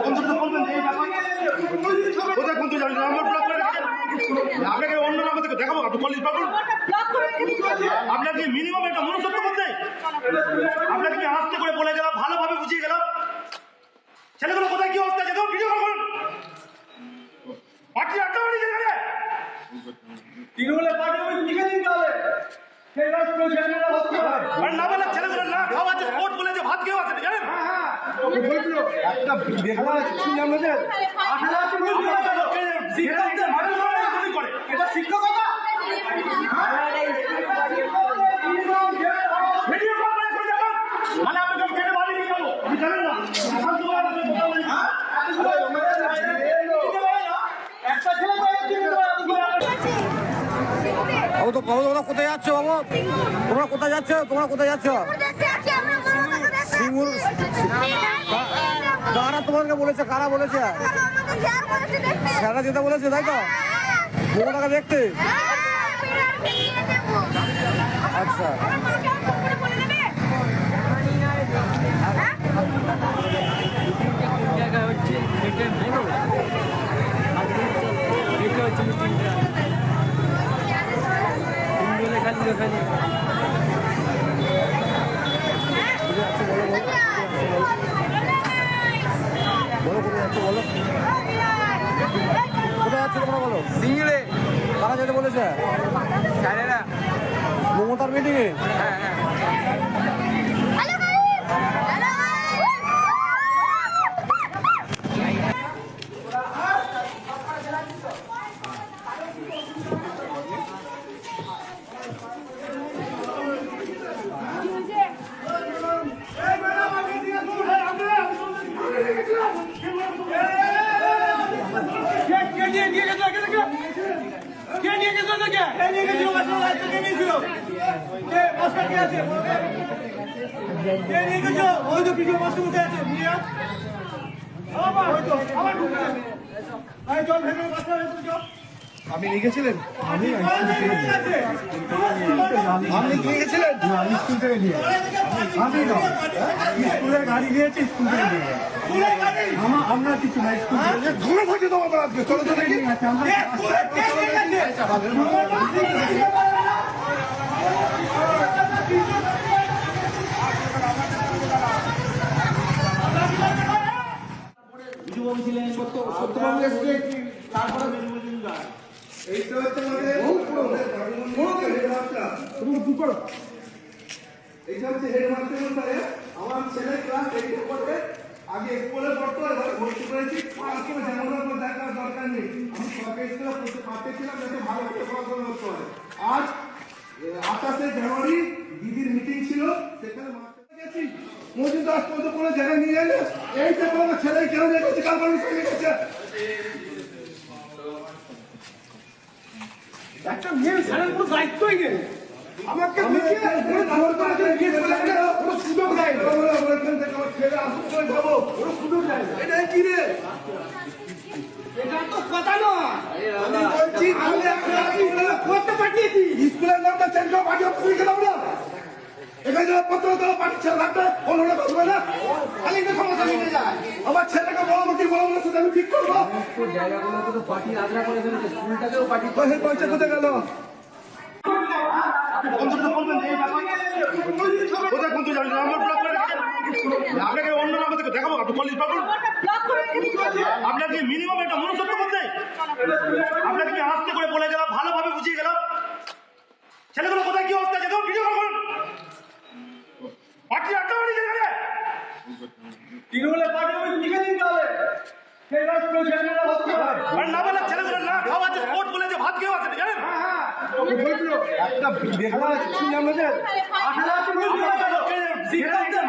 অন্তত বলবেন এই ব্যাপার কোথায় কোন জানেন নাম্বার ব্লক করে রেখেছেন। আপনাকে অন্য নাম্বার থেকে দেখাবো, আপনি পুলিশ পাবেন। আপনার কি মিনিমাম একটা মনুষ্যত্ব বোধ নেই? আপনাকে কি আস্তে করে বলে গেলাম, ভালোভাবে বুঝিয়ে গেলাম, ছেলেগুলো কোথায় কি অবস্থা আছে ভিডিও কল করুন। পার্টি আড্ডা মারি যেখানে তৃণমূলের পার্টি অফিস লিখে দিন তাহলে না বলে ছেলেগুলো না খাওয়া আছে, কোর্ট বলে যে ভাত খেয়েও আছে জানেন। একটা বেকার শুনলাম না যে 18 শিক্ষকদের গুলি করে এটা শিক্ষকতা ভিডিও কল করে করে দেখুন, মানে আপনাকে কেটে বাড়ি নিয়ে যাবো আপনি জানেন না। একটা ছেলে বাবু তো বাবু তোমরা কোথায় যাচ্ছ বাবু? তোমরা কোথায় যাচ্ছ? তোমরা কোথায় যাচ্ছ? সিঙ্গুর কারা তোমাকে বলেছে? কারা বলেছে? স্যাররা যেতে বলেছে তাই তো? মমতাকে দেখতে? আচ্ছা বলো কোথায় যাচ্ছ বলো, কোথায় যাচ্ছ তোমরা বলো? সিঙ্গিলে কারা যেতে বলেছে? স্যারেরা মমতার মিটিংয়ে? হ্যাঁ হ্যাঁ আপনি লিখেছিলেন? আপনি লিখেছিলেন? আমি স্কুল থেকে নিয়ে আমি না স্কুলের গাড়ি নিয়েছি, স্কুল থেকে নিয়ে আমরা কিছু না স্কুল ঘুরে থাকি তোমার আজকে চলো তো দেখি সত্যবাবু এসেছিলেন, তারপরে এইটা হচ্ছে এইটা হচ্ছে হেডমাস্টার। আমার ছেলে ক্লাস 8 পড়তে, আগে স্কুলে পড়তো, এবার ভর্তি করেছি। যেমন দেখার দরকার নেই, আমি সরকারি স্কুলে পড়তে পারতেছিলাম যাতে ভালো করে পড়াশোনা করতে পারে। আজ 28 জানুয়ারি দিদির মিটিং ছিল, সেখানে গেছি মজুদ আজ পর্যন্ত কোনো জায়গায় নিয়ে গেলে এইটা কোনো ছেলে কেন দেখেছে কাল মানুষ গেছে একটা মেয়ে ছাড়ার কোনো দায়িত্বই নেই। আমাকে সুযোগ দেয় যাবো, কোনো সুযোগ দেয় না। এটা কি রে? এটা তো কথা নয়। আমি বলছি করতে পাঠিয়েছি, স্কুলের নামটা চেঞ্জ করে পাঠিয়ে অফিসে গেলাম না। এখানে যারা পত্র দেওয়া পাঠিয়ে লাগবে অন্যরা করবে না, খালি সমস্যা নিয়ে যায়। আমার ছেলেকে বড় মুখী বড় মুখের সাথে আমি ঠিক করবো। জায়গাগুলো তো পার্টি আগ্রা করে ফেলেছে, স্কুলটাকেও পার্টি পয়সা কোথায় গেল? অন্তত বলবেন এই ব্যাপার কোথায় কোন জানেন নাম্বার ব্লক করে রেখেছেন। আপনাকে অন্য নাম্বার থেকে দেখাবো, আপনি পুলিশ পাবেন। আপনার কি মিনিমাম একটা মনুষ্যত্ব বোধ নেই? আপনাকে কি আস্তে করে বলে গেলাম, ভালোভাবে বুঝিয়ে গেলাম, ছেলেগুলো কোথায় কি অবস্থা আছে ভিডিও কল করুন। পার্টি আড্ডা মারি যেখানে তৃণমূলের পার্টি অফিস লিখে দিন তাহলে না বলে ছেলেগুলো না খাওয়া আছে, কোর্ট বলে যে ভাত খেয়েও আছে জানেন। একটা বেকার শুনলাম না যে 18 শিক্ষকদের